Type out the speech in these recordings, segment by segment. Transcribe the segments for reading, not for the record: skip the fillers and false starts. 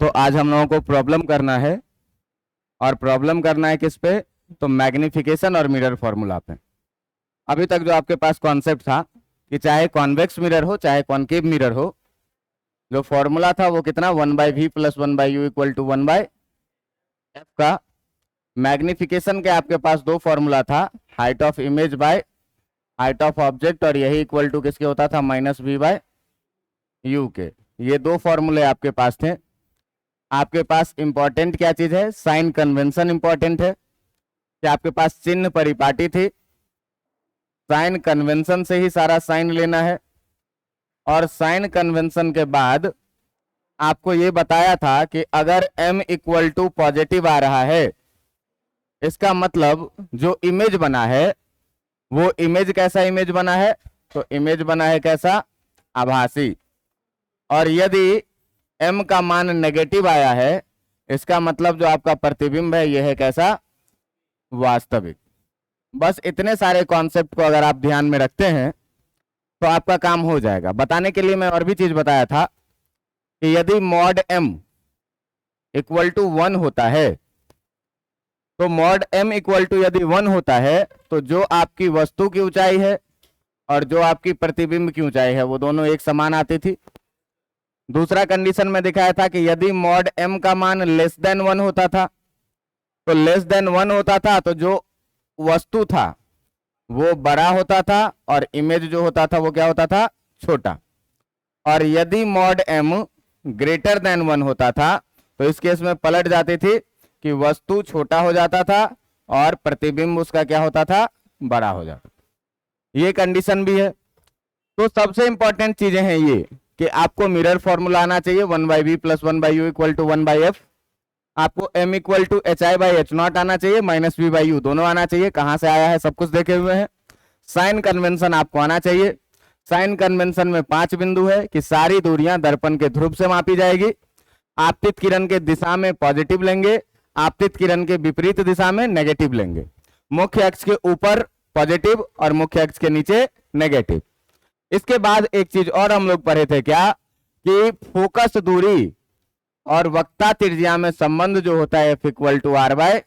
तो आज हम लोगों को प्रॉब्लम करना है, और प्रॉब्लम करना है किस पे? तो मैग्निफिकेशन और मिरर फॉर्मूला पे। अभी तक जो आपके पास कॉन्सेप्ट था कि चाहे कॉन्वेक्स मिरर हो चाहे कॉनकेव मिरर हो, जो फॉर्मूला था वो कितना, 1/v plus 1/u equal to 1/f का। मैग्निफिकेशन के आपके पास दो फॉर्मूला था, height of image by height of object, और यही इक्वल टू किसके होता था, -v/u के। ये दो फॉर्मूले आपके पास थे। आपके पास इंपॉर्टेंट क्या चीज है? साइन कन्वेंशन इंपॉर्टेंट है कि आपके पास चिन्ह परिपाटी थी, साइन कन्वेंशन से ही सारा साइन लेना है। और साइन कन्वेंशन के बाद आपको ये बताया था कि अगर m इक्वल टू पॉजिटिव आ रहा है, इसका मतलब जो इमेज बना है वो इमेज कैसा इमेज बना है? तो इमेज बना है कैसा? आभासी। और यदि m का मान नेगेटिव आया है, इसका मतलब जो आपका प्रतिबिंब है यह है कैसा? वास्तविक। बस इतने सारे कॉन्सेप्ट को अगर आप ध्यान में रखते हैं तो आपका काम हो जाएगा। बताने के लिए मैं और भी चीज बताया था कि यदि मॉड m इक्वल टू 1 होता है, तो मॉड m इक्वल टू यदि 1 होता है तो जो आपकी वस्तु की ऊंचाई है और जो आपकी प्रतिबिंब की ऊंचाई है वो दोनों एक समान आती थी। दूसरा कंडीशन में दिखाया था कि यदि मॉड m का मान लेस देन 1 होता था, तो लेस देन 1 होता था तो जो वस्तु था वो बड़ा होता था और इमेज जो होता था वो क्या होता था? छोटा। और यदि मॉड m ग्रेटर देन 1 होता था तो इस केस में पलट जाती थी कि वस्तु छोटा हो जाता था और प्रतिबिंब उसका क्या होता था? बड़ा हो जाता था। ये कंडीशन भी है। तो सबसे इंपॉर्टेंट चीजें हैं ये कि आपको मिरर फॉर्मूला आना चाहिए, 1/v plus 1/u equal to 1/f। आपको m इक्वल टू hi/h0 आना चाहिए, -v/u दोनों आना चाहिए। कहां से आया है सब कुछ देखे हुए हैं। साइन कन्वेंशन आपको आना चाहिए। साइन कन्वेंशन में 5 बिंदु है कि सारी दूरियां दर्पण के ध्रुव से मापी जाएगी। आपतित किरण के दिशा में पॉजिटिव लेंगे, आपतित किरण के विपरीत दिशा में नेगेटिव लेंगे। मुख्य अक्ष के ऊपर पॉजिटिव और मुख्य अक्ष के नीचे नेगेटिव। इसके बाद एक चीज और हम लोग पढ़े थे क्या, कि फोकस दूरी और वक्ता त्रिज्या में संबंध जो होता है F इक्वल टू r/2।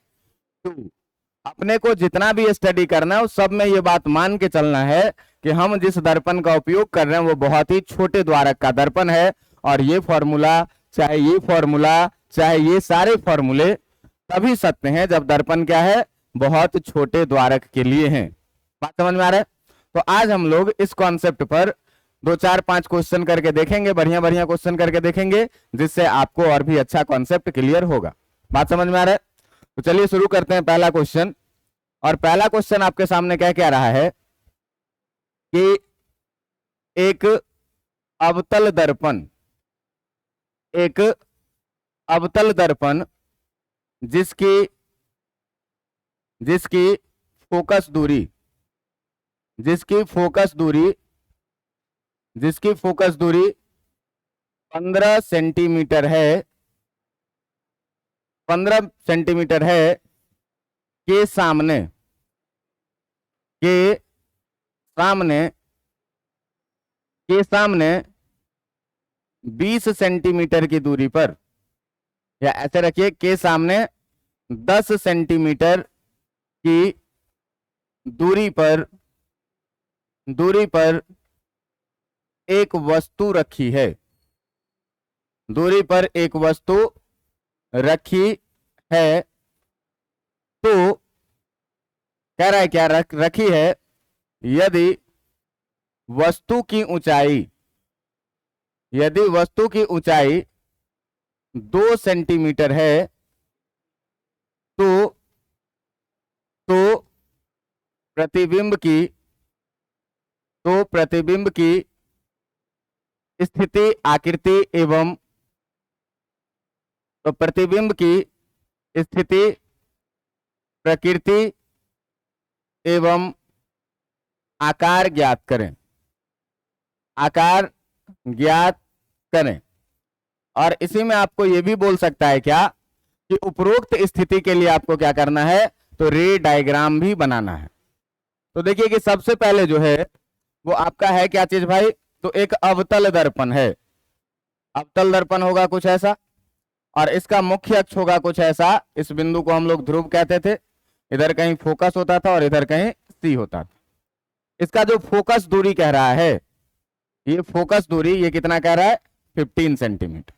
अपने को जितना भी स्टडी करना है उस सब में ये बात मान के चलना है कि हम जिस दर्पण का उपयोग कर रहे हैं वो बहुत ही छोटे द्वारक का दर्पण है। और ये फॉर्मूला चाहे ये सारे फॉर्मूले तभी सत्य हैं जब दर्पण क्या है? बहुत छोटे द्वारक के लिए हैं। बात समझ में आ रहा है? तो आज हम लोग इस कॉन्सेप्ट पर 2 4 5 क्वेश्चन करके देखेंगे, बढ़िया बढ़िया क्वेश्चन करके देखेंगे, जिससे आपको और भी अच्छा कॉन्सेप्ट क्लियर होगा। बात समझ में आ रहा है? तो चलिए शुरू करते हैं पहला क्वेश्चन। और पहला क्वेश्चन आपके सामने क्या क्या रहा है कि एक अवतल दर्पण जिसकी फोकस दूरी 15 सेंटीमीटर है, 15 सेंटीमीटर है, के सामने 20 सेंटीमीटर की दूरी पर, या ऐसे रखिए के सामने 10 सेंटीमीटर की दूरी पर एक वस्तु रखी है, तो कह रहा है क्या रखी है? यदि वस्तु की ऊंचाई 2 सेंटीमीटर है तो प्रतिबिंब की स्थिति आकृति एवं प्रतिबिंब की स्थिति प्रकृति एवं आकार ज्ञात करें। और इसी में आपको यह भी बोल सकता है क्या कि उपरोक्त स्थिति के लिए आपको क्या करना है? तो रे डायग्राम भी बनाना है। तो देखिए कि सबसे पहले जो है वो आपका है क्या चीज भाई? तो एक अवतल दर्पण है। अवतल दर्पण होगा कुछ ऐसा, और इसका मुख्य अक्ष होगा कुछ ऐसा, इस बिंदु को हम लोग ध्रुव कहते थे, इधर कहीं फोकस होता था और इधर कहीं सी होता था। इसका जो फोकस दूरी कह रहा है, ये फोकस दूरी ये कितना कह रहा है, 15 सेंटीमीटर।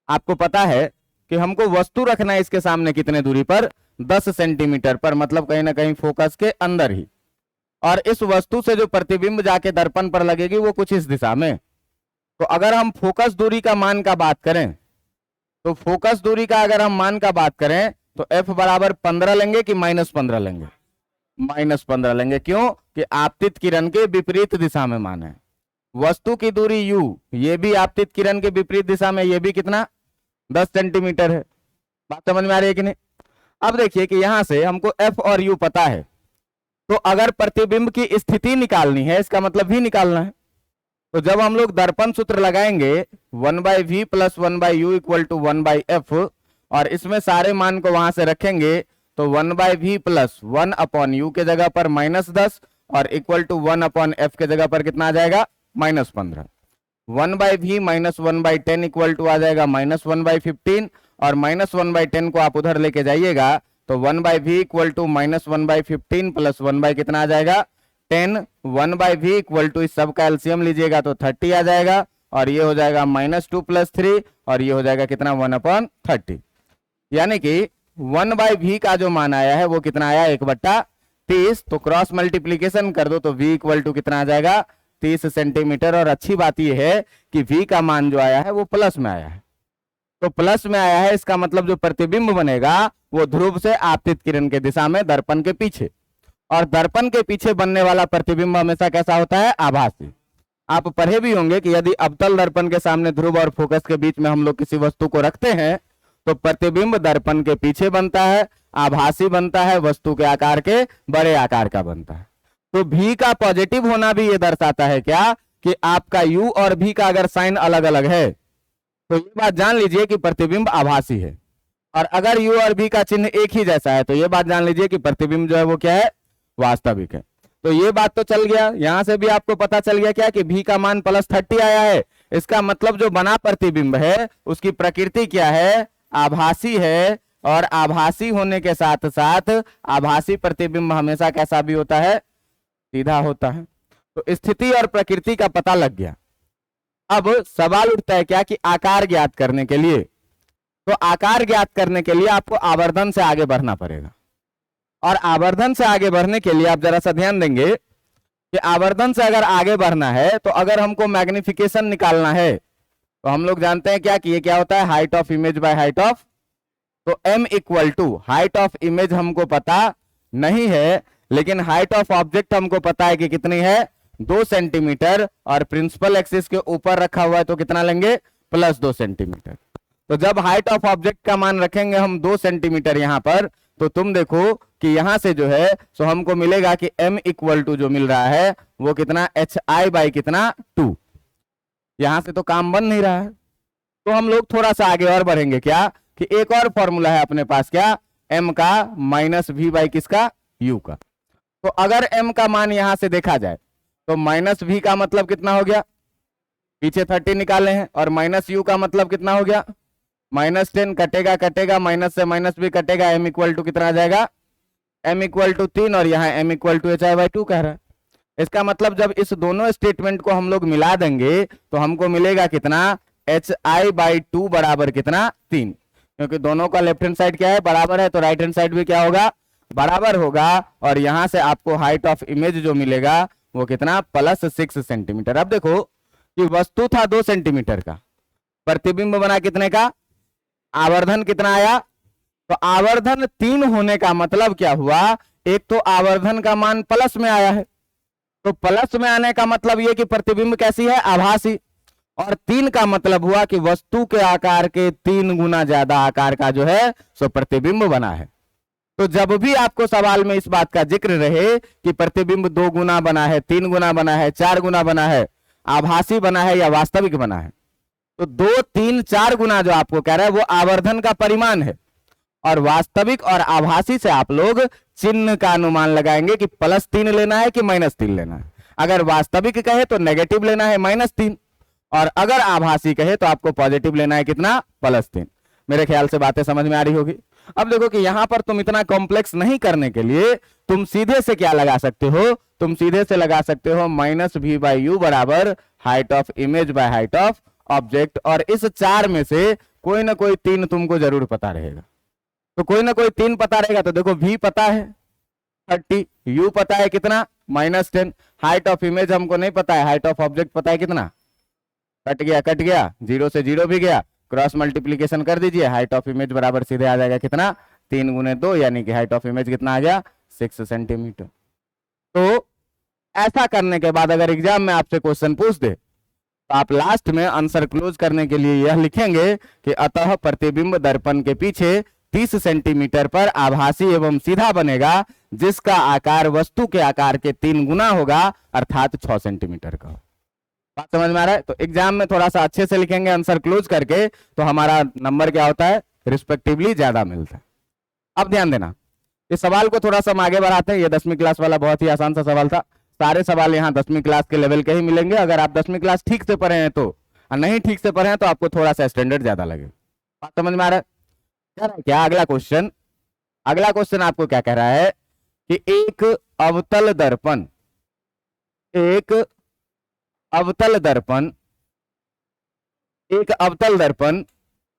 आपको पता है कि हमको वस्तु रखना है इसके सामने कितने दूरी पर, 10 सेंटीमीटर पर, मतलब कहीं ना कहीं फोकस के अंदर ही। और इस वस्तु से जो प्रतिबिंब जाके दर्पण पर लगेगी वो कुछ इस दिशा में। तो अगर हम फोकस दूरी का मान का बात करें, तो फोकस दूरी का अगर हम मान का बात करें तो f बराबर 15 लेंगे कि -15 लेंगे, -15 लेंगे। क्यों कि आपतित किरण के विपरीत दिशा में मान है। वस्तु की दूरी u, ये भी आपतित किरण के विपरीत दिशा में, ये भी कितना 10 सेंटीमीटर है। बात समझ में आ रही है कि नहीं? अब देखिए कि यहां से हमको f और u पता है, तो अगर प्रतिबिंब की स्थिति निकालनी है, इसका मतलब भी निकालना है, तो जब हम लोग दर्पण सूत्र लगाएंगे 1/v + 1/u = 1/f, और इसमें सारे मान को वहां से रखेंगे, तो 1/v + 1/u के जगह पर -10 और = 1/f के जगह पर कितना आ जाएगा, -15। 1/v - 1/10 = आ जाएगा -1/15, और -1/10 को आप उधर लेके जाइएगा तो 1/v = -1/15 + 1 कितना आ जाएगा, 10। 1/v = इस सब का एलसीएम लीजिएगा तो 30 आ जाएगा, और ये हो जाएगा -2 + 3, और ये हो जाएगा कितना, 1/30। यानी कि 1/v का जो मान आया है वो कितना आया, 1/30। तो क्रॉस मल्टीप्लीकेशन कर दो तो v = कितना आ जाएगा, 30 सेंटीमीटर। और अच्छी बात यह है कि v का मान जो आया है वो प्लस में आया है, तो प्लस में आया है, इसका मतलब जो प्रतिबिंब बनेगा वो ध्रुव से आपतित किरण के दिशा में दर्पण के पीछे। और दर्पण के पीछे बनने वाला प्रतिबिंब हमेशा कैसा होता है, आभासी। आप पढ़े भी होंगे कि यदि अवतल दर्पण के सामने ध्रुव और फोकस के बीच में हम लोग किसी वस्तु को रखते हैं तो प्रतिबिंब दर्पण के पीछे बनता है, आभासी बनता है, वस्तु के आकार के बड़े आकार का बनता है। तो v का पॉजिटिव होना भी ये दर्शाता है क्या, कि आपका u और v का अगर साइन अलग अलग है तो ये बात जान लीजिए कि प्रतिबिंब आभासी है। और अगर u और v का चिन्ह एक ही जैसा है तो ये बात जान लीजिए कि प्रतिबिंब जो है वो क्या है, वास्तविक है। तो ये बात तो चल गया, यहां से भी आपको पता चल गया क्या कि v का मान +30 आया है। इसका मतलब जो बना प्रतिबिंब है उसकी प्रकृति क्या है, आभासी है। और आभासी होने के साथ साथ आभासी प्रतिबिंब हमेशा कैसा भी होता है, सीधा होता है। तो स्थिति और प्रकृति का पता लग गया। अब सवाल उठता है क्या कि आकार ज्ञात करने के लिए, तो आकार ज्ञात करने के लिए आपको आवर्धन से आगे बढ़ना पड़ेगा। और आवर्धन से आगे बढ़ने के लिए आप जरा सा ध्यान देंगे कि आवर्धन से अगर आगे बढ़ना है तो अगर हमको मैग्निफिकेशन निकालना है तो हम लोग जानते हैं क्या कि ये क्या होता है, height of image by height of. तो m = हाइट ऑफ इमेज हमको पता नहीं है, लेकिन हाइट ऑफ ऑब्जेक्ट हमको पता है कि कितनी है, 2 सेंटीमीटर। और प्रिंसिपल एक्सिस के ऊपर रखा हुआ है तो कितना लेंगे, +2 सेंटीमीटर। तो जब हाइट ऑफ ऑब्जेक्ट का मान रखेंगे हम 2 सेंटीमीटर यहां पर, तो तुम देखो कि यहां से जो है सो हमको मिलेगा कि m = जो मिल रहा है वो कितना, hi / कितना 2। यहां से तो काम बन नहीं रहा है, तो हम लोग थोड़ा सा आगे और बढ़ेंगे क्या कि एक और फॉर्मूला है अपने पास, क्या, m का -v / किसका, u का। तो अगर m का मान यहां से देखा जाए तो -v का मतलब कितना हो गया, पीछे 30 निकाले हैं, और -u का मतलब कितना हो गया, -10 कटेगा कटेगा, माइनस से माइनस भी कटेगा, m = कितना आ जाएगा, m = 3, और यहाँ m = hi/2 कह रहा है। इसका मतलब जब इस दोनों स्टेटमेंट को हम लोग मिला देंगे तो हमको मिलेगा कितना, hi/2 बराबर कितना, 3। क्योंकि दोनों का लेफ्ट हैंड साइड क्या है, बराबर है, तो राइट हैंड साइड भी क्या होगा, बराबर होगा। और यहां से आपको हाइट ऑफ इमेज जो मिलेगा वो कितना, +6 सेंटीमीटर। अब देखो कि वस्तु था 2 सेंटीमीटर का, प्रतिबिंब बना कितने का, आवर्धन कितना आया, तो आवर्धन 3 होने का मतलब क्या हुआ, एक तो आवर्धन का मान प्लस में आया है, तो प्लस में आने का मतलब यह कि प्रतिबिंब कैसी है, आभासी। और 3 का मतलब हुआ कि वस्तु के आकार के 3 गुना ज्यादा आकार का जो है सो प्रतिबिंब बना है। तो जब भी आपको सवाल में इस बात का जिक्र रहे कि प्रतिबिंब 2 गुना बना है, 3 गुना बना है, 4 गुना बना है, आभासी बना है या वास्तविक बना है, तो 2, 3, 4 गुना जो आपको कह रहा है वो आवर्धन का परिमाण है। और वास्तविक और आभासी से आप लोग चिन्ह का अनुमान लगाएंगे कि +3 लेना है कि -3 लेना है। अगर वास्तविक कहे तो नेगेटिव लेना है -3, और अगर आभासी कहे तो आपको पॉजिटिव लेना है कितना, +3। मेरे ख्याल से बातें समझ में आ रही होगी। अब देखो कि यहां पर तुम इतना कॉम्प्लेक्स नहीं करने के लिए तुम सीधे से क्या लगा सकते हो, तुम सीधे से लगा सकते हो माइनस वी बाई यू बराबर height of image by height of object, और इस चार में से कोई ना कोई तीन तुमको जरूर पता रहेगा। तो कोई ना कोई तीन पता रहेगा, तो देखो वी पता है 30, यू पता है कितना -10, हाइट ऑफ इमेज हमको नहीं पता है, हाइट ऑफ ऑब्जेक्ट पता है कितना, कट गया, जीरो से जीरो भी गया, क्रॉस मल्टीप्लीकेशन कर दीजिए, हाइट ऑफ इमेज बराबर सीधे आ जाएगा कितना 3 गुने 2, यानी कि हाइट ऑफ इमेज कितना आ गया 6 सेंटीमीटर। तो ऐसा करने के बाद अगर एग्जाम में आपसे क्वेश्चन पूछ दे तो आप लास्ट में आंसर क्लोज करने के लिए यह लिखेंगे कि अतः प्रतिबिंब दर्पण के पीछे 30 सेंटीमीटर पर आभासी एवं सीधा बनेगा, जिसका आकार वस्तु के आकार के 3 गुना होगा, अर्थात 6 सेंटीमीटर का। बात समझ में आ रहा है? तो एग्जाम में थोड़ा सा अच्छे से लिखेंगे आंसर क्लोज करके, तो हमारा नंबर क्या होता है, रिस्पेक्टिवली ज्यादा मिलता है। अब ध्यान देना, इस सवाल को थोड़ा सा हम आगे बढ़ाते हैं। ये 10वीं क्लास वाला बहुत ही आसान सा सवाल था। सारे सवाल यहाँ 10वीं क्लास के लेवल के ही मिलेंगे। अगर आप 10वीं क्लास ठीक से पढ़े हैं तो, और नहीं ठीक से पढ़े हैं तो आपको थोड़ा सा स्टैंडर्ड ज्यादा लगे। बात समझ में आ रहा है? कह रहा है क्या अगला क्वेश्चन आपको क्या कह रहा है कि एक अवतल दर्पण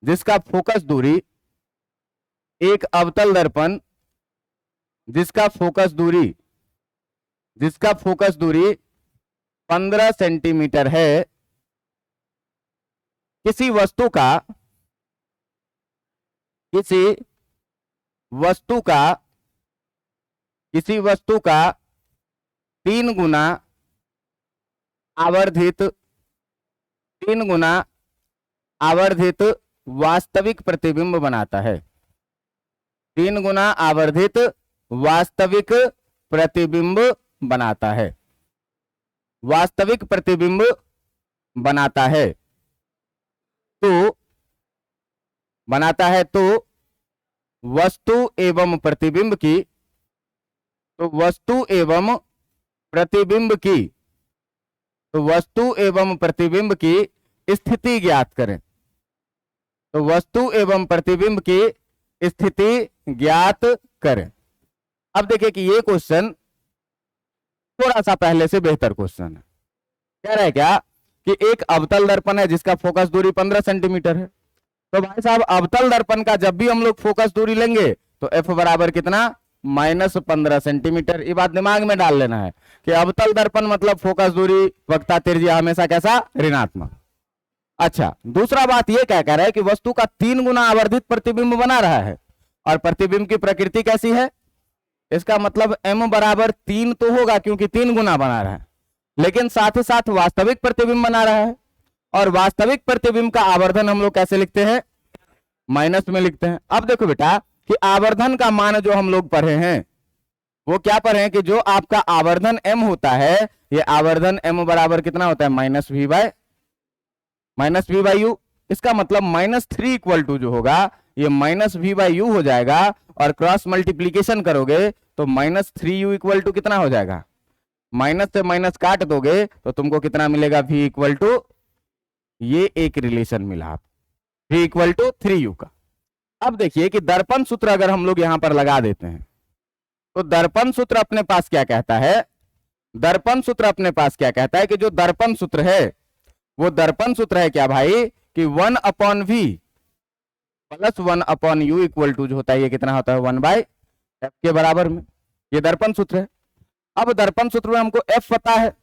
जिसका फोकस दूरी, एक अवतल दर्पण जिसका फोकस दूरी 15 सेंटीमीटर है, किसी वस्तु का 3 गुना आवर्धित वास्तविक प्रतिबिंब बनाता है। 3 गुना आवर्धित वास्तविक प्रतिबिंब बनाता है। तो वस्तु एवं प्रतिबिंब की स्थिति ज्ञात करें। अब देखिए कि ये क्वेश्चन थोड़ा सा पहले से बेहतर क्वेश्चन है। कह रहा है क्या कि एक अवतल दर्पण है जिसका फोकस दूरी 15 सेंटीमीटर है। तो भाई साहब अवतल दर्पण का जब भी हम लोग फोकस दूरी लेंगे तो f बराबर कितना -15 सेंटीमीटर। ये बात दिमाग में डाल लेना है कि अवतल दर्पण मतलब फोकस दूरी वक्ता त्रिज्या हमेशा कैसा, ऋणात्मक। अच्छा, दूसरा बात ये क्या कह रहा है कि वस्तु का 3 गुना आवर्धित प्रतिबिंब बना रहा है, और प्रतिबिंब की प्रकृति कैसी है, इसका मतलब m बराबर 3 तो होगा क्योंकि 3 गुना बना रहा है, लेकिन साथ ही साथ वास्तविक प्रतिबिंब बना रहा है। और वास्तविक प्रतिबिंब का आवर्धन हम लोग कैसे लिखते हैं, माइनस में लिखते हैं। अब देखो बेटा कि आवर्धन का मान जो हम लोग पढ़े हैं वो क्या पढ़े हैं कि जो आपका आवर्धन m होता है, ये आवर्धन m बराबर कितना होता है, -v बाई यू। इसका मतलब -3 इक्वल टू जो होगा ये -v बाई यू हो जाएगा, और क्रॉस मल्टीप्लीकेशन करोगे तो -3u इक्वल टू कितना हो जाएगा, माइनस से माइनस काट दोगे तो तुमको कितना मिलेगा, v इक्वल टू, ये एक रिलेशन मिला v इक्वल टू 3u का। अब देखिए कि दर्पण सूत्र अगर हम लोग यहां पर लगा देते हैं तो दर्पण सूत्र अपने पास क्या कहता है, कि जो दर्पण सूत्र है वो दर्पण सूत्र है क्या भाई कि 1/v plus 1/u equal to जो होता है ये कितना होता है 1/f के बराबर में। ये दर्पण सूत्र है। अब दर्पण सूत्र में हमको f पता है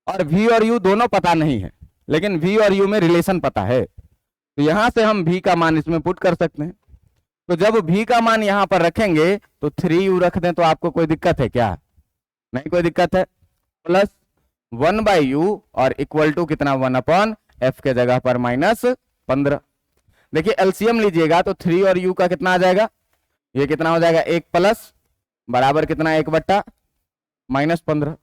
और v और u दोनों पता नहीं है, लेकिन v और u में रिलेशन पता है, तो यहां से हम v का मान इसमें पुट कर सकते हैं। तो जब v का मान यहां पर रखेंगे तो 3u रख दें तो आपको कोई दिक्कत है क्या, नहीं कोई दिक्कत है, प्लस 1/u और इक्वल टू कितना 1/f के जगह पर -15। देखिए एलसीएम लीजिएगा तो 3 और u का कितना आ जाएगा, ये कितना हो जाएगा 1 प्लस बराबर कितना 1/-15,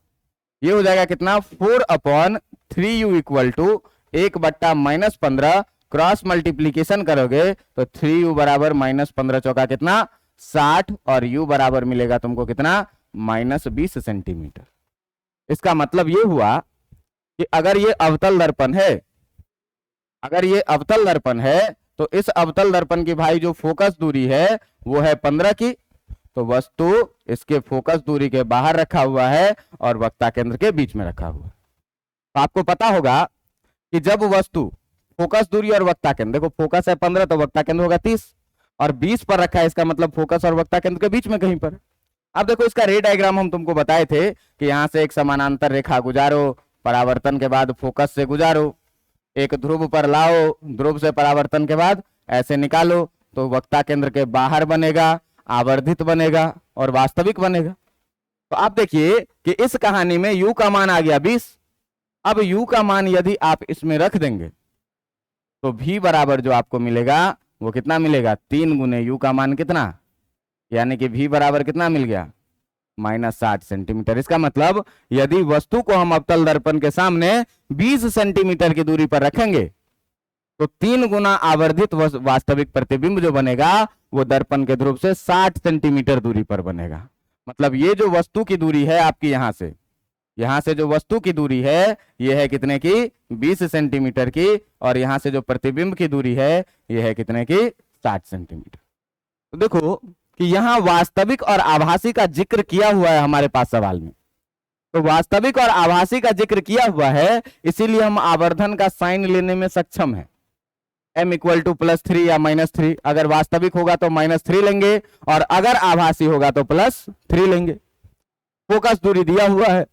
ये हो जाएगा कितना 4/3u equal to 1/-15। Cross multiplication करोगे तो 3u बराबर -15 चौका कितना 60, और u बराबर मिलेगा तुमको कितना -20 सेंटीमीटर। इसका मतलब ये हुआ कि अगर ये अवतल दर्पण है, तो इस अवतल दर्पण की भाई जो फोकस दूरी है वो है 15 की, तो वस्तु इसके फोकस दूरी के बाहर रखा हुआ है और वक्ता केंद्र के बीच में रखा हुआ है। तो आपको पता होगा कि जब वस्तु फोकस दूरी और वक्ता केंद्र, देखो फोकस है 15 तो वक्ता केंद्र होगा 30 और 20 पर रखा है, इसका मतलब फोकस और वक्ता केंद्र के बीच में कहीं पर। अब देखो इसका रे डायग्राम हम तुमको बताए थे कि यहां से एक समानांतर रेखा गुजारो, परावर्तन के बाद फोकस से गुजारो, एक ध्रुव पर लाओ, ध्रुव से परावर्तन के बाद ऐसे निकालो, तो वक्ता केंद्र के बाहर बनेगा, आवर्धित बनेगा और वास्तविक बनेगा। तो आप देखिए कि इस कहानी में u का मान आ गया 20। अब u का मान यदि आप इसमें रख देंगे तो v बराबर जो आपको मिलेगा वो कितना मिलेगा, 3 गुने u का मान कितना, यानी कि v बराबर कितना मिल गया, -60 सेंटीमीटर। इसका मतलब यदि वस्तु को हम अवतल दर्पण के सामने 20 सेंटीमीटर की दूरी पर रखेंगे तो 3 गुना आवर्धित वास्तविक प्रतिबिंब जो बनेगा वो दर्पण के ध्रुव से 60 सेंटीमीटर दूरी पर बनेगा। मतलब ये जो वस्तु की दूरी है आपकी यहां से जो वस्तु की दूरी है ये है कितने की, 20 सेंटीमीटर की, और यहां से जो प्रतिबिंब की दूरी है ये है कितने की, 60 सेंटीमीटर। तो देखो कि यहां वास्तविक और आभासी का जिक्र किया हुआ है हमारे पास सवाल में, तो वास्तविक और आभासी का जिक्र किया हुआ है, इसीलिए हम आवर्धन का साइन लेने में सक्षम है। m इक्वल टू +3 या -3, अगर वास्तविक होगा तो -3 लेंगे और अगर आभासी होगा तो +3 लेंगे। फोकस दूरी दिया हुआ है,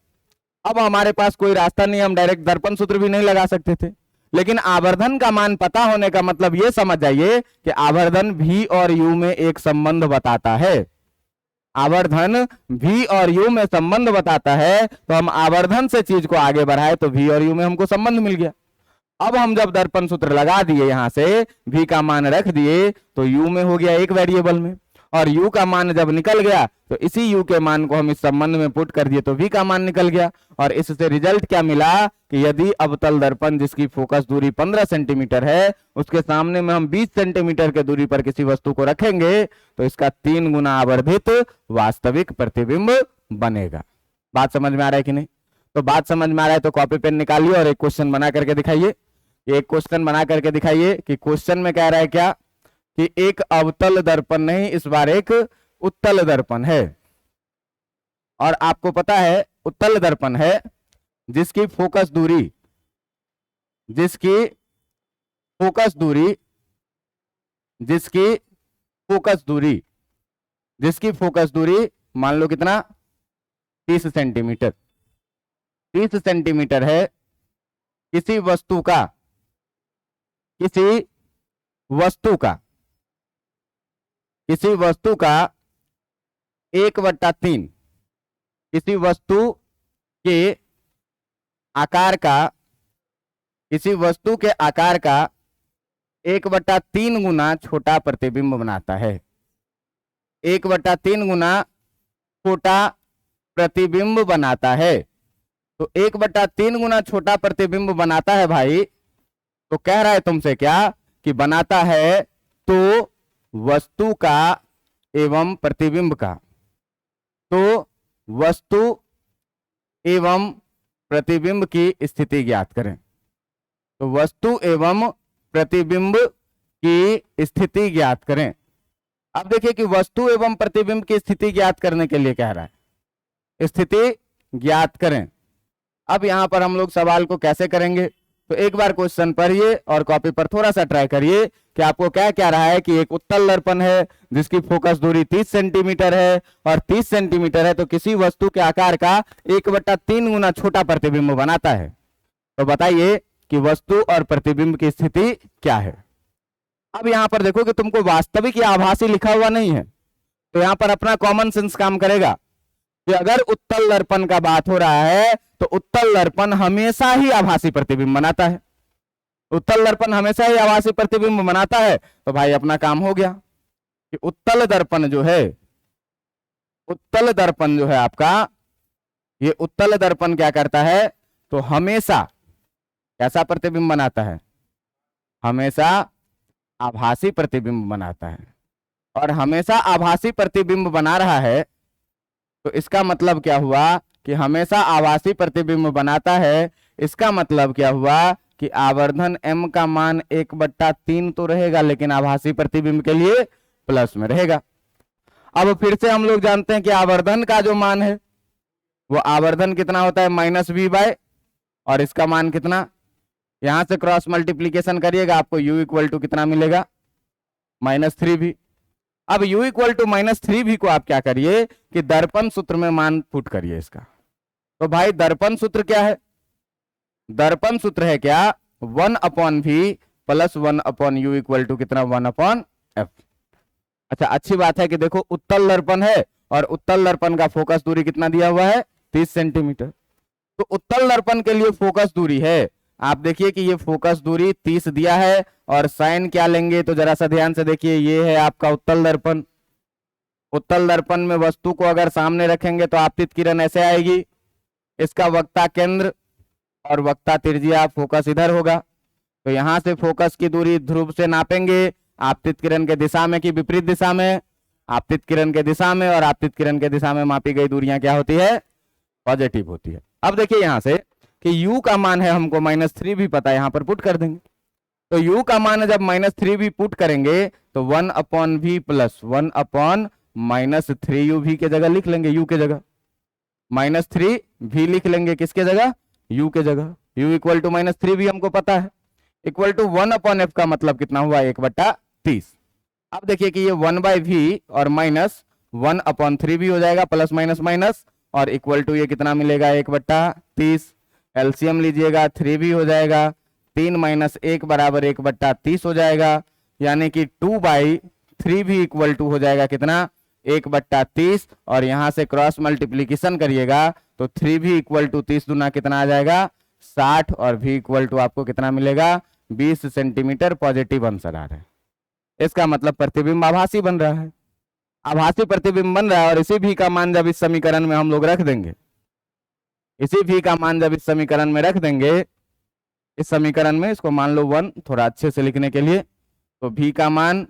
अब हमारे पास कोई रास्ता नहीं, हम डायरेक्ट दर्पण सूत्र भी नहीं लगा सकते थे, लेकिन आवर्धन का मान पता होने का मतलब ये समझ जाइए कि आवर्धन v और u में एक संबंध बताता है। आवर्धन v और u में संबंध बताता है, तो हम आवर्धन से चीज को आगे बढ़ाए तो v और u में हमको संबंध मिल गया। अब हम जब दर्पण सूत्र लगा दिए, यहां से v का मान रख दिए तो u में हो गया एक वेरिएबल में, और u का मान जब निकल गया तो इसी u के मान को हम इस संबंध में पुट कर दिए तो v का मान निकल गया। और इससे रिजल्ट क्या मिला कि यदि अवतल दर्पण जिसकी फोकस दूरी 15 सेंटीमीटर है उसके सामने में हम 20 सेंटीमीटर के दूरी पर किसी वस्तु को रखेंगे तो इसका 3 गुना आवर्धित वास्तविक प्रतिबिंब बनेगा। बात समझ में आ रहा है कि नहीं? तो बात समझ में आ रहा है तो कॉपी पेन निकालिए और एक क्वेश्चन बना करके दिखाइए। एक क्वेश्चन बना करके दिखाइए कि क्वेश्चन में कह रहा है क्या कि एक अवतल दर्पण नहीं, इस बार एक उत्तल दर्पण है, और आपको पता है उत्तल दर्पण है जिसकी फोकस दूरी मान लो कितना, 30 सेंटीमीटर, 30 सेंटीमीटर है। किसी वस्तु का 1/3, किसी वस्तु के आकार का 1/3 गुना छोटा प्रतिबिंब बनाता है। 1/3 गुना छोटा प्रतिबिंब बनाता है, तो 1/3 गुना छोटा प्रतिबिंब बनाता है भाई। तो कह रहा है तुमसे क्या कि बनाता है तो वस्तु का एवं प्रतिबिंब का, तो वस्तु एवं प्रतिबिंब की स्थिति ज्ञात करें। तो वस्तु एवं प्रतिबिंब की स्थिति ज्ञात करें। अब देखिए कि वस्तु एवं प्रतिबिंब की स्थिति ज्ञात करने के लिए कह रहा है, स्थिति ज्ञात करें। अब यहां पर हम लोग सवाल को कैसे करेंगे, तो एक बार क्वेश्चन पढ़िए और कॉपी पर थोड़ा सा ट्राई करिए कि आपको क्या क्या रहा है कि एक उत्तल दर्पण है जिसकी फोकस दूरी 30 सेंटीमीटर है और 30 सेंटीमीटर है, तो किसी वस्तु के आकार का 1/3 गुना छोटा प्रतिबिंब बनाता है। तो बताइए कि वस्तु और प्रतिबिंब की स्थिति क्या है। अब यहां पर देखो कि तुमको वास्तविक या आभासी लिखा हुआ नहीं है, तो यहां पर अपना कॉमन सेंस काम करेगा कि अगर उत्तल दर्पण का बात हो रहा है तो उत्तल दर्पण हमेशा ही आभासी प्रतिबिंब बनाता है। उत्तल दर्पण हमेशा ही आभासी प्रतिबिंब बनाता है, तो भाई अपना काम हो गया कि उत्तल दर्पण जो है आपका, ये उत्तल दर्पण क्या करता है, तो हमेशा कैसा प्रतिबिंब बनाता है, हमेशा आभासी प्रतिबिंब बनाता है। और हमेशा आभासी प्रतिबिंब बना रहा है तो इसका मतलब क्या हुआ कि हमेशा आभासी प्रतिबिंब बनाता है, इसका मतलब क्या हुआ कि आवर्धन m का मान 1/3 तो रहेगा, लेकिन आभासी प्रतिबिंब के लिए प्लस में रहेगा। अब फिर से हम लोग जानते हैं कि आवर्धन का जो मान है वो आवर्धन कितना होता है, -v बाय, और इसका मान कितना, यहां से क्रॉस मल्टीप्लीकेशन करिएगा आपको u इक्वल टू कितना मिलेगा, -3v। अब u इक्वल टू -3v को आप क्या करिए कि दर्पण सूत्र में मान पुट करिए इसका। तो भाई दर्पण सूत्र क्या है, दर्पण सूत्र है क्या, 1/v plus 1/u equal to कितना, 1/f। अच्छा, अच्छी बात है कि देखो उत्तल दर्पण है और उत्तल दर्पण का फोकस दूरी कितना दिया हुआ है, 30 सेंटीमीटर। तो उत्तल दर्पण के लिए फोकस दूरी है, आप देखिए कि ये फोकस दूरी 30 दिया है, और साइन क्या लेंगे तो जरा सा ध्यान से देखिए, ये है आपका उत्तल दर्पण। उत्तल दर्पण में वस्तु को अगर सामने रखेंगे तो आपतित किरण ऐसे आएगी, इसका वक्ता केंद्र और वक्ता त्रिज्या, फोकस इधर होगा। तो यहां से फोकस की दूरी ध्रुव से नापेंगे, आपतित किरण के दिशा में कि विपरीत दिशा में, आपतित किरण के दिशा में, और आपतित किरण के दिशा में मापी गई दूरियां क्या होती है, पॉजिटिव होती है। अब देखिए यहां से कि u का मान है हमको -3 भी पता है, यहां पर पुट कर देंगे। तो u का मान जब -3 भी पुट करेंगे तो 1/v प्लस 1/-3uv के जगह लिख लेंगे, u के जगह -3v लिख लेंगे, किसके जगह, u के जगह। u इक्वल टू -3v हमको पता है, इक्वल टू 1/f का मतलब कितना हुआ, 1/30। अब देखिए कि ये 1/v और -1/3v हो जाएगा, प्लस माइनस माइनस, और इक्वल टू ये कितना मिलेगा, 1/30। एलसीएम लीजिएगा, 3v हो जाएगा, 3 - 1 बराबर 1/30 हो जाएगा, यानी कि 2/3v इक्वल टू हो जाएगा कितना, 1/30। और यहां से क्रॉस मल्टीप्लीकेशन करिएगा तो 3v इक्वल टू 30 दूना कितना आ जाएगा, 60, और v इक्वल टू आपको कितना मिलेगा, 20 सेंटीमीटर पॉजिटिव आंसर आ रहा है। इसका मतलब प्रतिबिंब आभासी बन रहा है, आभासी प्रतिबिंब बन रहा है। और इसी v का मान जब इस समीकरण में हम लोग रख देंगे, इसी v का मान जब इस समीकरण में रख देंगे, इस समीकरण में इसको मान लो 1, थोड़ा अच्छे से लिखने के लिए, तो v का मान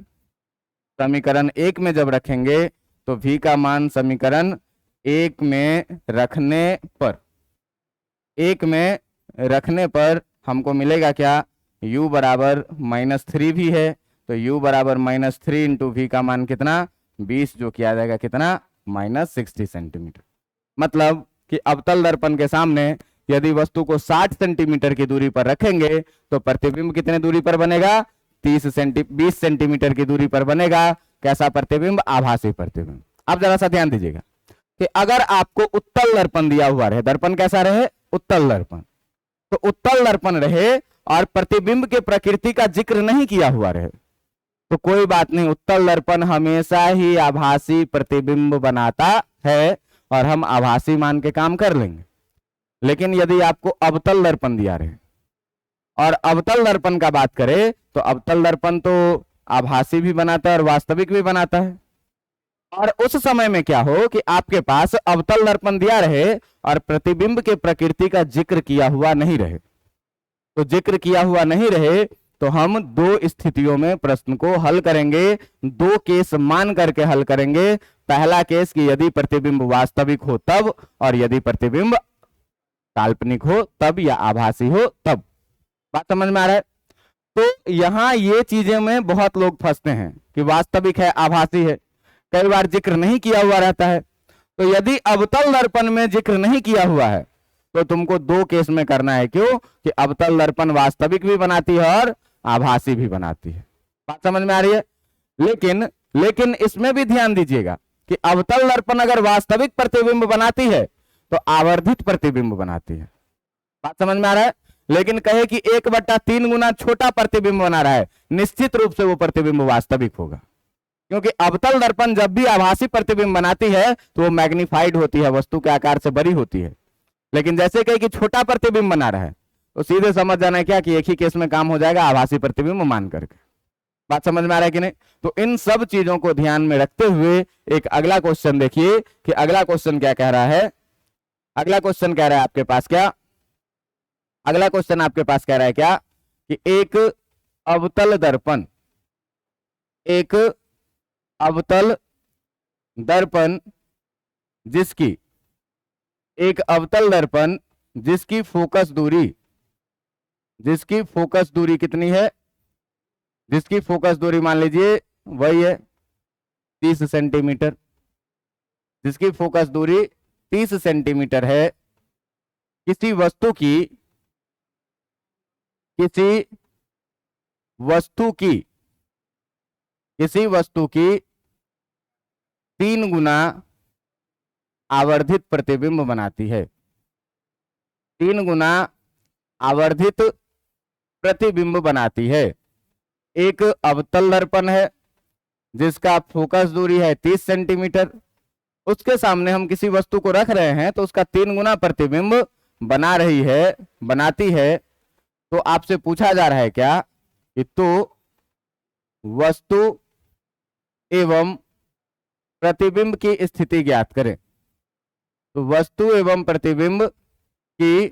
समीकरण 1 में जब रखेंगे तो v का मान समीकरण 1 में रखने पर, 1 में रखने पर हमको मिलेगा क्या, u बराबर -3v है, तो u बराबर -3 इंटू v का मान कितना, 20, जो किया जाएगा कितना, -60 सेंटीमीटर। मतलब कि अवतल दर्पण के सामने यदि वस्तु को 60 सेंटीमीटर की दूरी पर रखेंगे तो प्रतिबिंब कितने दूरी पर बनेगा, 20 सेंटीमीटर की दूरी पर बनेगा। कैसा प्रतिबिंब, आभासी प्रतिबिंब। अब जरा सा ध्यान दीजिएगा कि अगर आपको उत्तल दर्पण दिया हुआ रहे, दर्पण कैसा रहे, उत्तल दर्पण, तो उत्तल दर्पण रहे और प्रतिबिंब के प्रकृति का जिक्र नहीं किया हुआ रहे तो कोई बात नहीं, उत्तल दर्पण हमेशा ही आभासी प्रतिबिंब बनाता है और हम आभासी मान के काम कर लेंगे। लेकिन यदि आपको अवतल दर्पण दिया रहे, और अवतल दर्पण का बात करें तो अवतल दर्पण तो आभासी भी बनाता है और वास्तविक भी बनाता है। और उस समय में क्या हो कि आपके पास अवतल दर्पण दिया रहे और प्रतिबिंब के प्रकृति का जिक्र किया हुआ नहीं रहे, तो जिक्र किया हुआ नहीं रहे तो हम दो स्थितियों में प्रश्न को हल करेंगे, दो केस मान करके हल करेंगे। पहला केस कि यदि प्रतिबिंब वास्तविक हो तब, और यदि प्रतिबिंब काल्पनिक हो तब, या आभासी हो तब। बात समझ में आ रहा है? तो यहां ये चीजें में बहुत लोग फंसते हैं कि वास्तविक है, आभासी है, कई बार जिक्र नहीं किया हुआ रहता है। तो यदि अवतल दर्पण में जिक्र नहीं किया हुआ है तो तुमको दो केस में करना है। क्यों? कि अवतल दर्पण वास्तविक भी बनाती है और आभासी भी बनाती है। बात समझ में आ रही है? लेकिन इसमें भी ध्यान दीजिएगा कि अवतल दर्पण अगर वास्तविक प्रतिबिंब बनाती है तो आवर्धित प्रतिबिंब बनाती है। बात समझ में आ रहा है? लेकिन कहे कि 1/3 गुना छोटा प्रतिबिंब बना रहा है, निश्चित रूप से वो प्रतिबिंब वास्तविक होगा, क्योंकि अवतल दर्पण जब भी आभासी प्रतिबिंब बनाती है तो वो मैग्नीफाइड होती है, वस्तु के आकार से बड़ी होती है। लेकिन जैसे कहे कि छोटा प्रतिबिंब बना रहा है तो सीधे समझ जाना है क्या कि एक ही केस में काम हो जाएगा, आभासी प्रतिबिंब मान करके। बात समझ में आ रहा है कि नहीं? तो इन सब चीजों को ध्यान में रखते हुए एक अगला क्वेश्चन देखिए कि अगला क्वेश्चन क्या कह रहा है। अगला क्वेश्चन कह रहा है आपके पास क्या, अगला क्वेश्चन आपके पास कह रहा है क्या कि एक अवतल दर्पण, एक अवतल दर्पण जिसकी, एक अवतल दर्पण जिसकी फोकस दूरी जिसकी फोकस दूरी कितनी है, जिसकी फोकस दूरी मान लीजिए वही है 30 सेंटीमीटर, जिसकी फोकस दूरी 30 सेंटीमीटर है, किसी वस्तु की, किसी वस्तु की, किसी वस्तु की 3 गुना आवर्धित प्रतिबिंब बनाती है, 3 गुना आवर्धित प्रतिबिंब बनाती है। एक अवतल दर्पण है जिसका फोकस दूरी है 30 सेंटीमीटर, उसके सामने हम किसी वस्तु को रख रहे हैं तो उसका 3 गुना प्रतिबिंब बना रही है, बनाती है। तो आपसे पूछा जा रहा है क्या कि तो वस्तु एवं प्रतिबिंब की स्थिति ज्ञात करें। तो वस्तु एवं प्रतिबिंब की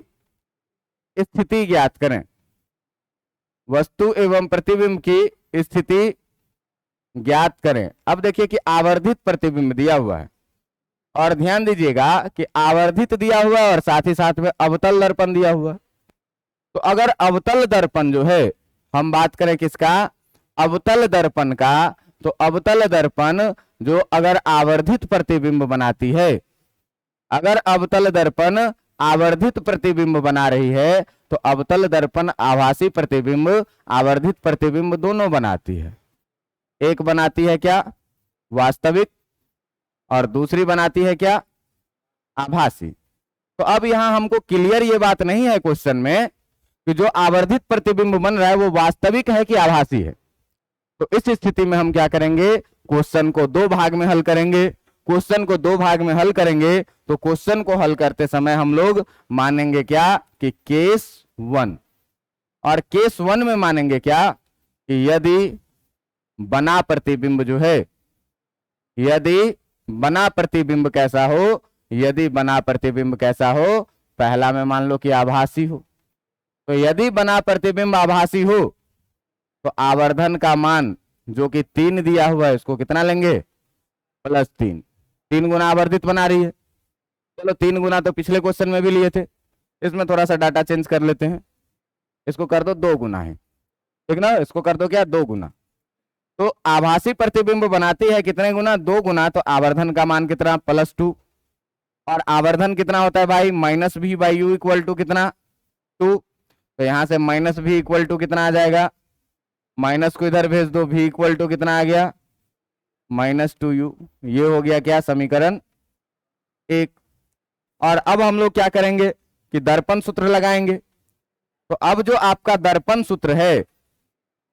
स्थिति ज्ञात करें, वस्तु एवं प्रतिबिंब की स्थिति ज्ञात करें। अब देखिए कि आवर्धित प्रतिबिंब दिया हुआ है और ध्यान दीजिएगा कि आवर्धित दिया हुआ है और साथ ही साथ में अवतल दर्पण दिया हुआ है। तो अगर अवतल दर्पण जो है, हम बात करें किसका, अवतल दर्पण का, तो अवतल दर्पण जो अगर आवर्धित प्रतिबिंब बनाती है, अगर अवतल दर्पण आवर्धित प्रतिबिंब बना रही है तो अवतल दर्पण आभासी प्रतिबिंब, आवर्धित प्रतिबिंब दोनों बनाती है। एक बनाती है क्या, वास्तविक, और दूसरी बनाती है क्या, आभासी। तो अब यहां हमको क्लियर ये बात नहीं है क्वेश्चन में कि जो आवर्धित प्रतिबिंब बन रहा है वो वास्तविक है कि आभासी है। तो इस स्थिति में हम क्या करेंगे, क्वेश्चन को 2 भाग में हल करेंगे। क्वेश्चन को 2 भाग में हल करेंगे तो क्वेश्चन को हल करते समय हम लोग मानेंगे क्या कि केस 1, और केस 1 में मानेंगे क्या कि यदि बना प्रतिबिंब जो है, यदि बना प्रतिबिंब कैसा हो, यदि बना प्रतिबिंब कैसा हो, पहला में मान लो कि आभासी हो। तो यदि बना प्रतिबिंब आभासी हो तो आवर्धन का मान जो कि 3 दिया हुआ है उसको कितना लेंगे, +3, 3 गुना आवर्धित बना रही है। चलो 3 गुना तो पिछले क्वेश्चन में भी लिए थे, इसमें थोड़ा सा डाटा चेंज कर लेते हैं, इसको कर दो 2 गुना है, ठीक ना, इसको कर दो क्या 2 गुना। तो आभासी प्रतिबिंब बनाती है कितने गुना, 2 गुना। तो आवर्धन का मान कितना, +2, और आवर्धन कितना होता है भाई, -v/u इक्वल टू कितना, 2। तो यहां से -v इक्वल टू कितना आ जाएगा, माइनस को इधर भेज दो, v इक्वल टू कितना आ गया, -2u। ये हो गया क्या, समीकरण 1। और अब हम लोग क्या करेंगे कि दर्पण सूत्र लगाएंगे। तो अब जो आपका दर्पण सूत्र है,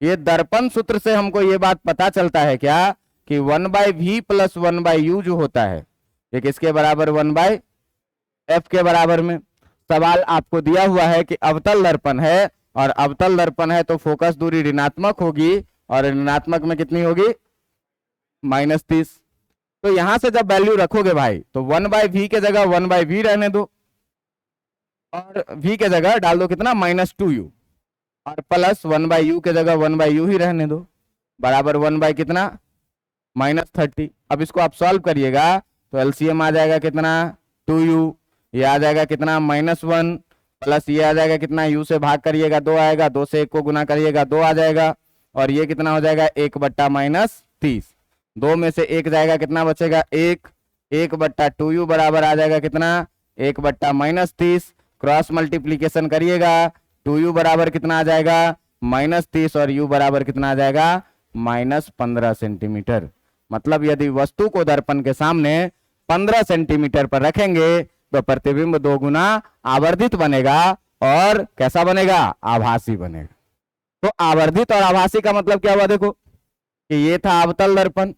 ये दर्पण सूत्र से हमको ये बात पता चलता है क्या कि 1/v + 1/u जो होता है ये किसके बराबर, 1/f के बराबर में। सवाल आपको दिया हुआ है कि अवतल दर्पण है, और अवतल दर्पण है तो फोकस दूरी ऋणात्मक होगी, और ऋणात्मक में कितनी होगी, -30। तो यहां से जब वैल्यू रखोगे भाई तो 1/v के जगह 1/v रहने दो, और v के जगह डाल दो कितना, -2u, और प्लस 1/u के जगह 1/u ही रहने दो, बराबर 1 कितना, -30। अब इसको आप सॉल्व करिएगा तो एलसीएम आ जाएगा कितना, 2u, ये आ जाएगा कितना, -1, प्लस ये आ जाएगा कितना, u से भाग करिएगा 2 आएगा, 2 से 1 को गुना करिएगा 2 आ जाएगा, और ये कितना हो जाएगा, 1/-30। 2 में से 1 जाएगा, कितना बचेगा, 1, 1/2u बराबर आ जाएगा कितना, 1/-30। क्रॉस मल्टीप्लीकेशन करिएगा, 2u बराबर कितना आ जाएगा, -30, और u बराबर कितना आ जाएगा, -15 सेंटीमीटर। मतलब यदि वस्तु को दर्पण के सामने 15 सेंटीमीटर पर रखेंगे तो प्रतिबिंब 2 गुना आवर्धित बनेगा, और कैसा बनेगा, आभासी बनेगा। तो आवर्धित और आभासी का मतलब क्या हुआ, देखो कि ये था अवतल दर्पण,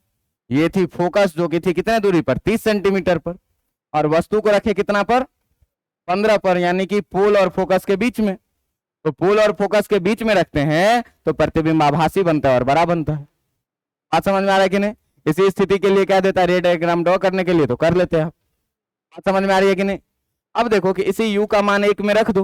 ये थी फोकस जो कि थी कितने दूरी पर, 30 सेंटीमीटर पर, और वस्तु को रखे कितना पर, 15 पर, यानी कि पोल और फोकस के बीच में। तो पोल और फोकस के बीच में रखते हैं तो प्रतिबिंब आभासी बनता है और बड़ा बनता है। बात समझ में आ रहा है कि नहीं। इसी स्थिति के लिए क्या देता है, रे डायग्राम ड्रॉ करने के लिए तो कर लेते हैं आप। बात समझ में आ रही है कि नहीं। अब देखो कि इसी u का मान 1 में रख दो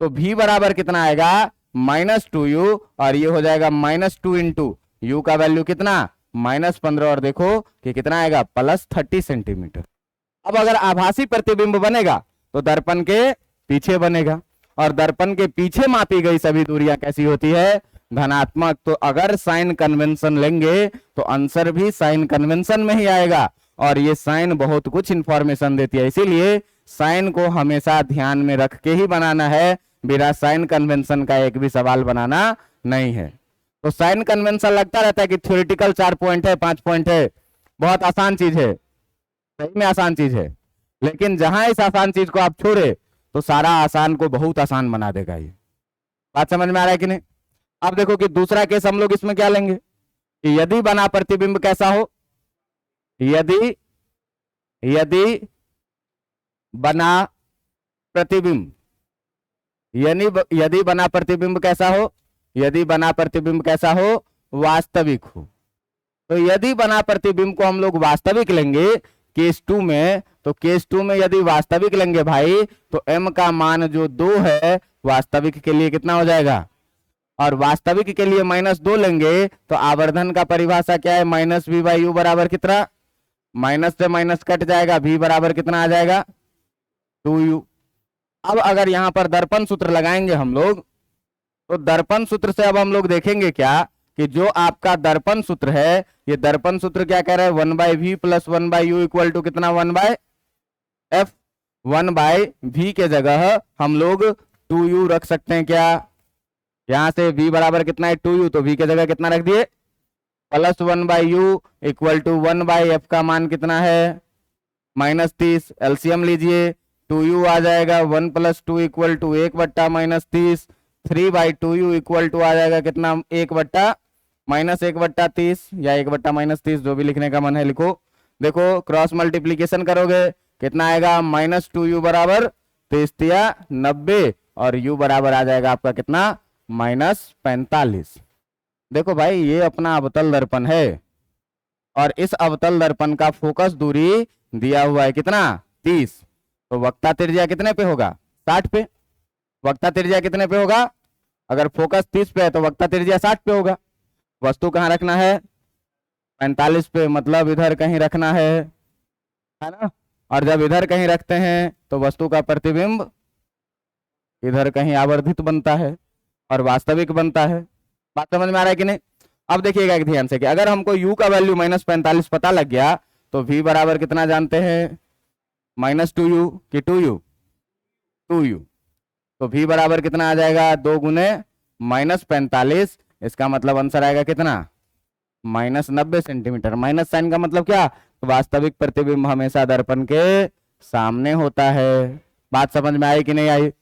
तो v बराबर कितना आएगा, -2u, और ये हो जाएगा -2 इंटू u का वैल्यू कितना, -15, और देखो कि कितना आएगा, +30 सेंटीमीटर। अब अगर आभासी प्रतिबिंब बनेगा तो दर्पण के पीछे बनेगा, और दर्पण के पीछे मापी गई सभी दूरियां कैसी होती है, धनात्मक। तो अगर साइन कन्वेंशन लेंगे तो आंसर भी साइन कन्वेंशन में ही आएगा, और ये साइन बहुत कुछ इंफॉर्मेशन देती है, इसीलिए साइन को हमेशा ध्यान में रख के ही बनाना है, बिना साइन कन्वेंशन का एक भी सवाल बनाना नहीं है। तो साइन कन्वेंशन लगता रहता है कि थ्योरेटिकल 4 पॉइंट है, 5 पॉइंट है, बहुत आसान चीज है, सही में आसान चीज है, लेकिन जहां इस आसान चीज को आप छोड़े तो सारा आसान को बहुत आसान बना देगा ये। बात समझ में आ रहा है कि नहीं? अब देखो कि दूसरा केस हम लोग इसमें क्या लेंगे कि यदि बना प्रतिबिंब कैसा हो, यदि बना प्रतिबिंब, यदि बना प्रतिबिंब कैसा हो, यदि बना प्रतिबिंब कैसा हो, वास्तविक हो। तो यदि बना प्रतिबिंब को हम लोग वास्तविक लेंगे केस 2 में, तो केस 2 में यदि वास्तविक लेंगे भाई तो m का मान जो 2 है वास्तविक के लिए कितना हो जाएगा, और वास्तविक के लिए -2 लेंगे तो आवर्धन का परिभाषा क्या है, -v/u बराबर कितना, माइनस से माइनस कट जाएगा, v बराबर कितना आ जाएगा 2u। अब अगर यहां पर दर्पण सूत्र लगाएंगे हम लोग, तो दर्पण सूत्र से अब हम लोग देखेंगे क्या कि जो आपका दर्पण सूत्र है, ये दर्पण सूत्र क्या कह रहा है, 1/v + 1/u इक्वल टू कितना 1/f। 1/v के जगह हम लोग 2u रख सकते हैं क्या, यहां से v बराबर कितना है 2u, तो v के जगह कितना रख दिए plus 1/u equal to 1/f का मान कितना है -30। एलसीएम लीजिए, 2u आ जाएगा 1 + 2 equal to 1/-30, 3/2u equal to आ जाएगा कितना 1/-1/30 या 1/-30, जो भी लिखने का मन है लिखो। देखो क्रॉस मल्टीप्लीकेशन करोगे कितना आएगा, -2u बराबर 30×90 और u बराबर आ जाएगा आपका कितना -45। देखो भाई ये अपना अवतल दर्पण है और इस अवतल दर्पण का फोकस दूरी दिया हुआ है कितना 30, तो वक्ता त्रिज्या कितने पे होगा 60 पे। वक्ता त्रिज्या कितने पे होगा, अगर फोकस 30 पे है तो वक्ता त्रिज्या 60 पे होगा। वस्तु कहाँ रखना है 45 पे, मतलब इधर कहीं रखना है ना। और जब इधर कहीं रखते हैं तो वस्तु का प्रतिबिंब इधर कहीं आवर्धित बनता है और वास्तविक बनता है। बात समझ में आ रहा है कि नहीं? अब देखिएगा एक ध्यान से कि अगर हमको u का वैल्यू -45 पता लग गया तो v बराबर कितना जानते हैं -2u कि 2u, 2u, तो v बराबर कितना आ जाएगा 2 × -45। इसका मतलब आंसर आएगा कितना -90 सेंटीमीटर। माइनस साइन का मतलब क्या, तो वास्तविक प्रतिबिंब हमेशा दर्पण के सामने होता है। बात समझ में आई कि नहीं आई?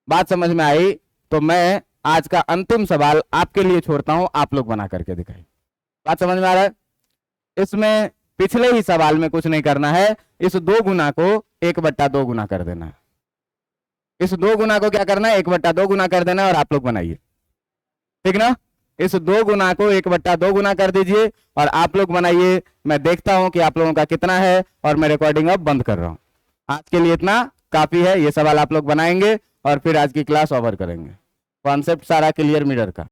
बात समझ में आई तो मैं आज का अंतिम सवाल आपके लिए छोड़ता हूं, आप लोग बना करके दिखाइए। बात समझ में आ रहा है? इसमें पिछले ही सवाल में कुछ नहीं करना है, इस 2 गुना को 1/2 गुना कर देना है। इस 2 गुना को क्या करना है 1/2 गुना कर देना है और आप लोग बनाइए, ठीक ना। इस 2 गुना को 1/2 गुना कर दीजिए और आप लोग बनाइए। मैं देखता हूं कि आप लोगों का कितना है और मैं रिकॉर्डिंग अब बंद कर रहा हूं। आज के लिए इतना काफी है, ये सवाल आप लोग बनाएंगे और फिर आज की क्लास ओवर करेंगे। कॉन्सेप्ट सारा क्लियर मिरर का।